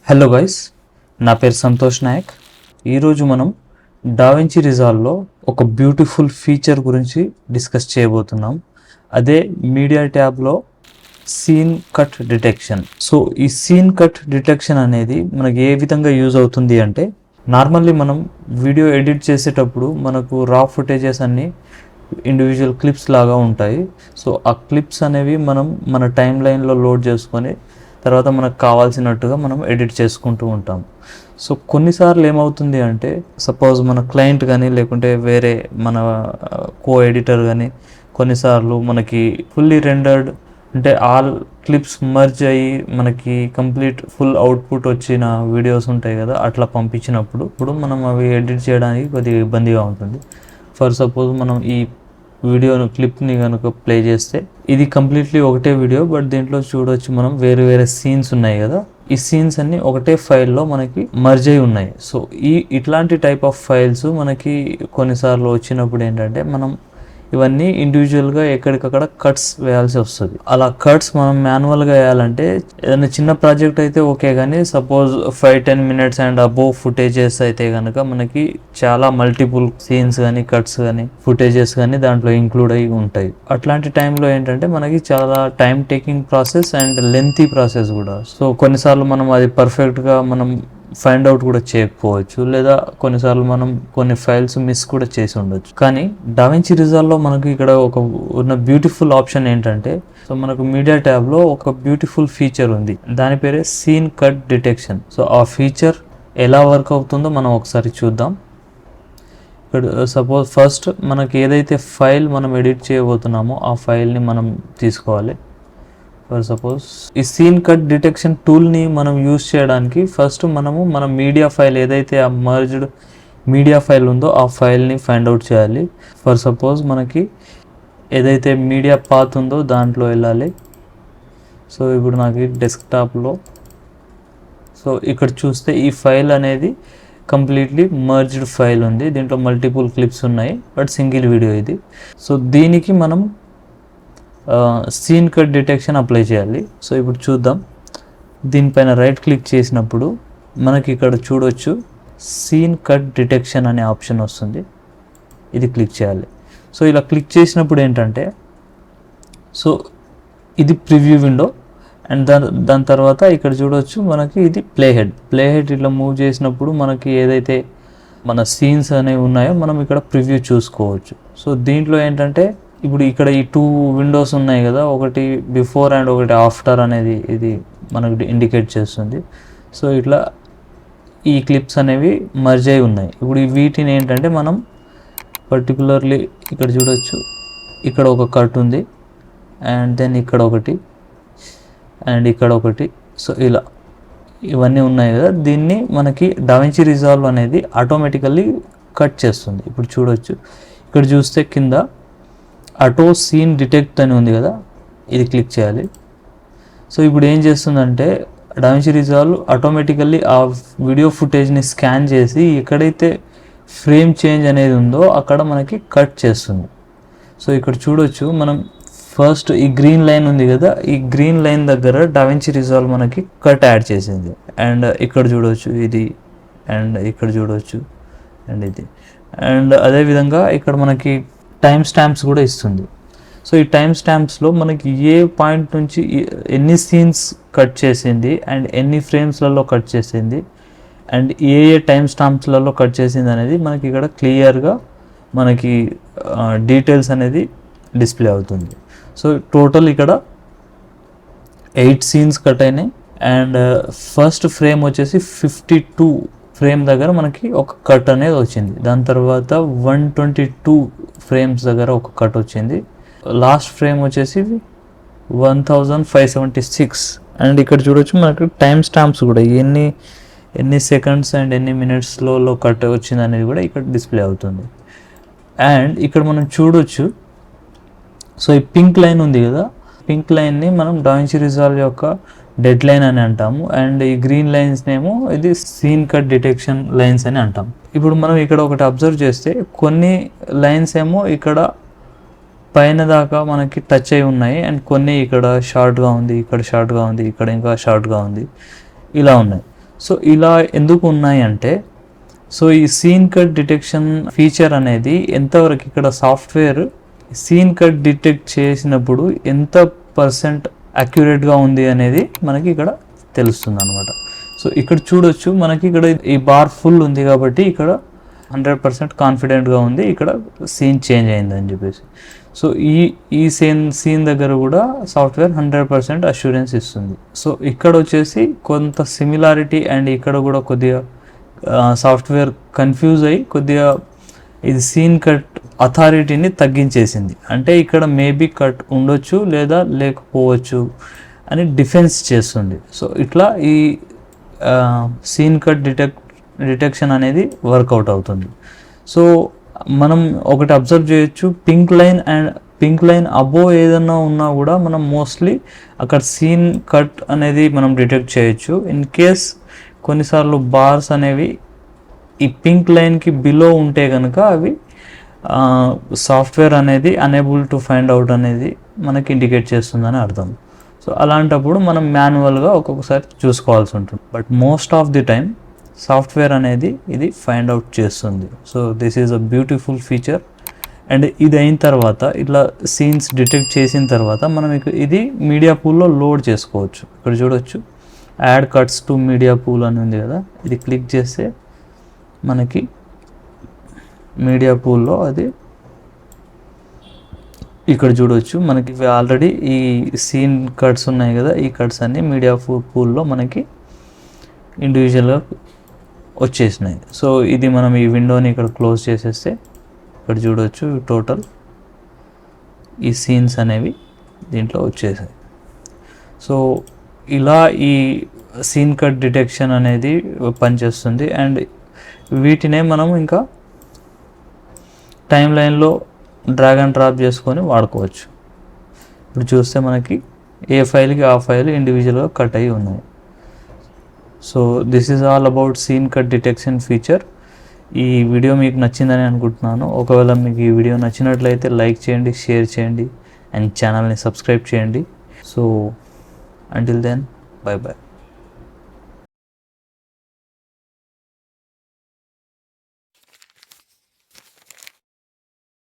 Hello guys, నా పేరు సంతోష్ నాయక్. ఈరోజు మనం డావించి రిజాల్వ్లో ఒక బ్యూటిఫుల్ ఫీచర్ గురించి డిస్కస్ చేయబోతున్నాం. అదే మీడియా ట్యాబ్లో సీన్ కట్ డిటెక్షన్. సో ఈ సీన్ కట్ డిటెక్షన్ అనేది మనకి ఏ విధంగా యూజ్ అవుతుంది అంటే, నార్మల్లీ మనం వీడియో ఎడిట్ చేసేటప్పుడు మనకు రా ఫుటేజెస్ అన్నీ ఇండివిజువల్ క్లిప్స్ లాగా ఉంటాయి. సో ఆ క్లిప్స్ అనేవి మనం మన టైం లైన్లో లోడ్ చేసుకొని తర్వాత మనకు కావాల్సినట్టుగా మనం ఎడిట్ చేసుకుంటూ ఉంటాం. సో కొన్నిసార్లు ఏమవుతుంది అంటే, సపోజ్ మన క్లయింట్ కానీ లేకుంటే వేరే మన కో ఎడిటర్ కానీ కొన్నిసార్లు మనకి ఫుల్లీ రెండర్డ్ అంటే ఆల్ క్లిప్స్ మర్జ్ అయ్యి మనకి కంప్లీట్ ఫుల్ అవుట్పుట్ వచ్చిన వీడియోస్ ఉంటాయి కదా, అట్లా పంపించినప్పుడు మనం అవి ఎడిట్ చేయడానికి కొద్దిగా ఇబ్బందిగా ఉంటుంది. ఫర్ సపోజ్ మనం ఈ వీడియోను క్లిప్ని కనుక ప్లే చేస్తే ఇది కంప్లీట్లీ ఒకటే వీడియో, బట్ దీంట్లో చూడొచ్చు మనం వేరే వేరే సీన్స్ ఉన్నాయి కదా, ఈ సీన్స్ అన్ని ఒకటే ఫైల్లో మనకి మర్జ్ అయి ఉన్నాయి. సో ఇట్లాంటి టైప్ ఆఫ్ ఫైల్స్ మనకి కొన్నిసార్లు వచ్చినప్పుడు ఏంటంటే మనం ఇవన్నీ ఇండివిజువల్గా ఎక్కడికక్కడ కట్స్ వేయాల్సి వస్తుంది. అలా కట్స్ మనం మాన్యువల్గా వేయాలంటే ఏదైనా చిన్న ప్రాజెక్ట్ అయితే ఓకే, కానీ suppose 5-10 minutes and above footages అయితే కనుక మనకి చాలా మల్టిపుల్ సీన్స్ కానీ కట్స్ కానీ ఫుటేజెస్ కానీ దాంట్లో ఇంక్లూడ్ అయి ఉంటాయి. అట్లాంటి టైంలో ఏంటంటే మనకి చాలా time taking process and lengthy process కూడా. సో కొన్నిసార్లు మనం అది పర్ఫెక్ట్గా మనం ఫైండ్ అవుట్ కూడా చేయకపోవచ్చు, లేదా కొన్నిసార్లు మనం కొన్ని ఫైల్స్ మిస్ కూడా చేసి ఉండొచ్చు. కానీ డావించి రిజాల్వ్లో మనకు ఇక్కడ ఉన్న బ్యూటిఫుల్ ఆప్షన్ ఏంటంటే, సో మనకు మీడియా ట్యాబ్లో ఒక బ్యూటిఫుల్ ఫీచర్ ఉంది, దాని పేరే సీన్ కట్ డిటెక్షన్. సో ఆ ఫీచర్ ఎలా వర్క్ అవుతుందో మనం ఒకసారి చూద్దాం. ఇక్కడ సపోజ్ ఫస్ట్ మనకి ఏదైతే ఫైల్ మనం ఎడిట్ చేయబోతున్నామో ఆ ఫైల్ని మనం తీసుకోవాలి. ఫర్ సపోజ్ ఈ సీన్ కట్ డిటెక్షన్ టూల్ని మనం యూజ్ చేయడానికి ఫస్ట్ మనము మన మీడియా ఫైల్ ఏదైతే ఆ మర్జ్డ్ మీడియా ఫైల్ ఉందో ఆ ఫైల్ని ఫైండ్ అవుట్ చేయాలి. ఫర్ సపోజ్ మనకి ఏదైతే మీడియా పాత్ ఉందో దాంట్లో వెళ్ళాలి. సో ఇప్పుడు నాకు డెస్క్టాప్లో సో ఇక్కడ చూస్తే ఈ ఫైల్ అనేది కంప్లీట్లీ మర్జ్డ్ ఫైల్ ఉంది, దీంట్లో మల్టిపుల్ క్లిప్స్ ఉన్నాయి బట్ సింగిల్ వీడియో ఇది. సో దీనికి మనం సీన్ కట్ డిటెక్షన్ అప్లై చేయాలి. సో ఇప్పుడు చూద్దాం. దీనిపైన రైట్ క్లిక్ చేసినప్పుడు మనకి ఇక్కడ చూడొచ్చు సీన్ కట్ డిటెక్షన్ అనే ఆప్షన్ వస్తుంది, ఇది క్లిక్ చేయాలి. సో ఇలా క్లిక్ చేసినప్పుడు ఏంటంటే, సో ఇది ప్రివ్యూ విండో అండ్ దాని తర్వాత ఇక్కడ చూడొచ్చు మనకి ఇది ప్లే హెడ్ ఇట్లా మూవ్ చేసినప్పుడు మనకి ఏదైతే మన సీన్స్ అనేవి ఉన్నాయో మనం ఇక్కడ ప్రివ్యూ చూసుకోవచ్చు. సో దీంట్లో ఏంటంటే ఇప్పుడు ఇక్కడ ఈ 2 విండోస్ ఉన్నాయి కదా, ఒకటి బిఫోర్ అండ్ ఒకటి ఆఫ్టర్ అనేది ఇది మనకు ఇండికేట్ చేస్తుంది. సో ఇట్లా ఈ క్లిప్స్ అనేవి మర్జ్ అయి ఉన్నాయి. ఇప్పుడు వీటిని ఏంటంటే మనం పర్టికులర్లీ ఇక్కడ చూడొచ్చు, ఇక్కడ ఒక కట్ ఉంది అండ్ దెన్ ఇక్కడ ఒకటి అండ్ ఇక్కడ ఒకటి. సో ఇలా ఇవన్నీ ఉన్నాయి కదా, దీన్ని మనకి డావించి రిజాల్వ్ అనేది ఆటోమేటికల్లీ కట్ చేస్తుంది. ఇప్పుడు చూడొచ్చు, ఇక్కడ చూస్తే కింద ఆటో సీన్ డిటెక్ట్ అని ఉంది కదా, ఇది క్లిక్ చేయాలి. సో ఇప్పుడు ఏం చేస్తుందంటే డావించి రిజాల్వ్ ఆటోమేటికల్లీ ఆ వీడియో ఫుటేజ్ని స్కాన్ చేసి ఎక్కడైతే ఫ్రేమ్ చేంజ్ అనేది ఉందో అక్కడ మనకి కట్ చేస్తుంది. సో ఇక్కడ చూడొచ్చు మనం ఫస్ట్ ఈ గ్రీన్ లైన్ ఉంది కదా, ఈ గ్రీన్ లైన్ దగ్గర డావించి రిజాల్వ్ మనకి కట్ యాడ్ చేసింది. అండ్ ఇక్కడ చూడవచ్చు ఇది, అండ్ ఇక్కడ చూడవచ్చు అండ్ ఇది, అండ్ అదేవిధంగా ఇక్కడ మనకి టైం స్టాంప్స్ కూడా ఇస్తుంది. సో ఈ టైం స్టాంప్స్లో మనకి ఏ పాయింట్ నుంచి ఎన్ని సీన్స్ కట్ చేసింది అండ్ ఎన్ని ఫ్రేమ్స్లలో కట్ చేసింది అండ్ ఏ టైం స్టాంప్స్లలో కట్ చేసింది అనేది మనకి ఇక్కడ క్లియర్గా మనకి డీటెయిల్స్ అనేది డిస్ప్లే అవుతుంది. సో టోటల్ ఇక్కడ 8 సీన్స్ కట్ అయినాయి అండ్ ఫస్ట్ ఫ్రేమ్ వచ్చేసి 52 ఫ్రేమ్ దగ్గర మనకి ఒక కట్ అనేది వచ్చింది. దాని తర్వాత 122 ఫ్రేమ్స్ దగ్గర ఒక కట్ వచ్చింది. లాస్ట్ ఫ్రేమ్ వచ్చేసి 1576 అండ్ ఇక్కడ చూడొచ్చు మనకి టైం స్టాంప్స్ కూడా ఎన్ని సెకండ్స్ అండ్ ఎన్ని మినిట్స్లో కట్ వచ్చింది అనేది కూడా ఇక్కడ డిస్ప్లే అవుతుంది. అండ్ ఇక్కడ మనం చూడొచ్చు, సో ఈ పింక్ లైన్ ఉంది కదా, పింక్ లైన్ని మనం డావించి రిజాల్వ్ యొక్క డెడ్ లైన్ అని అంటాము అండ్ ఈ గ్రీన్ లైన్స్ నేమో ఇది సీన్ కట్ డిటెక్షన్ లైన్స్ అని అంటాం. ఇప్పుడు మనం ఇక్కడ ఒకటి అబ్జర్వ్ చేస్తే కొన్ని లైన్స్ ఏమో ఇక్కడ పైన దాకా మనకి టచ్ అయి ఉన్నాయి అండ్ కొన్ని ఇక్కడ షార్ట్గా ఉంది, ఇక్కడ షార్ట్గా ఉంది, ఇక్కడ ఇంకా షార్ట్గా ఉంది, ఇలా ఉన్నాయి. సో ఇలా ఎందుకు ఉన్నాయి అంటే, సో ఈ సీన్ కట్ డిటెక్షన్ ఫీచర్ అనేది ఎంతవరకు ఇక్కడ సాఫ్ట్వేర్ సీన్ కట్ డిటెక్ట్ చేసినప్పుడు ఎంత పర్సెంట్ అక్యురేట్గా ఉంది అనేది మనకి ఇక్కడ తెలుస్తుంది అనమాట. సో ఇక్కడ చూడొచ్చు, మనకి ఇక్కడ ఈ బార్ ఫుల్ ఉంది కాబట్టి ఇక్కడ 100% కాన్ఫిడెంట్గా ఉంది, ఇక్కడ సీన్ చేంజ్ అయిందని చెప్పేసి. సో ఈ సీన్ దగ్గర కూడా సాఫ్ట్వేర్ 100% అష్యూరెన్స్ ఇస్తుంది. సో ఇక్కడ వచ్చేసి కొంత సిమిలారిటీ అండ్ ఇక్కడ కూడా కొద్దిగా సాఫ్ట్వేర్ కన్ఫ్యూజ్ అయ్యి కొద్దిగా ఇది సీన్ కట్ అథారిటీని తగ్గించేసింది. అంటే ఇక్కడ మేబీ కట్ ఉండొచ్చు లేదా లేకపోవచ్చు అని డిఫెన్స్ చేస్తుంది. సో ఇట్లా ఈ సీన్ కట్ డిటెక్షన్ అనేది వర్కౌట్ అవుతుంది. సో మనం ఒకటి అబ్జర్వ్ చేయొచ్చు, పింక్ లైన్ అబోవ్ ఏదన్నా ఉన్నా కూడా మనం మోస్ట్లీ అక్కడ సీన్ కట్ అనేది మనం డిటెక్ట్ చేయొచ్చు. ఇన్ కేస్ కొన్నిసార్లు బార్స్ అనేవి ఈ పింక్ లైన్కి బిలో ఉంటే కనుక అవి సాఫ్ట్వేర్ అనేది అనేబుల్ టు ఫైండ్ అవుట్ అనేది మనకి ఇండికేట్ చేస్తుందని అర్థం. సో అలాంటప్పుడు మనం మాన్యువల్గా ఒక్కొక్కసారి చూసుకోవాల్సి ఉంటుంది. But most of the time software అనేది ఇది ఫైండ్ అవుట్ చేస్తుంది. So this is a beautiful feature. And ఇది అయిన తర్వాత ఇట్లా సీన్స్ డిటెక్ట్ చేసిన తర్వాత మనం ఇది మీడియా పూల్లో లోడ్ చేసుకోవచ్చు. ఇక్కడ చూడొచ్చు, add cuts to media pool అని ఉంది కదా, ఇది క్లిక్ చేస్తే మనకి మీడియా పూల్లో అది ఇక్కడ చూడవచ్చు. మనకి ఆల్రెడీ ఈ సీన్ కట్స్ ఉన్నాయి కదా, ఈ కట్స్ అన్నీ మీడియా పూల్లో మనకి ఇండివిజువల్గా వచ్చేసినాయి. సో ఇది మనం ఈ విండోని ఇక్కడ క్లోజ్ చేసేస్తే ఇక్కడ చూడవచ్చు టోటల్ ఈ సీన్స్ అనేవి దీంట్లో వచ్చేసాయి. సో ఇలా ఈ సీన్ కట్ డిటెక్షన్ అనేది పనిచేస్తుంది. అండ్ వీటినే మనం ఇంకా టైం లైన్లో డ్రాగ్ అండ్ డ్రాప్ చేసుకొని వాడుకోవచ్చు. ఇప్పుడు చూస్తే మనకి ఏ ఫైల్కి ఆ ఫైల్ ఇండివిజువల్గా కట్ అయ్యి ఉన్నాయి. So this is all about scene cut detection feature. ఈ వీడియో మీకు నచ్చిందని అనుకుంటున్నాను. ఒకవేళ మీకు ఈ వీడియో నచ్చినట్లయితే లైక్ చేయండి, షేర్ చేయండి అండ్ ఛానల్ని సబ్స్క్రైబ్ చేయండి. So until then, bye by.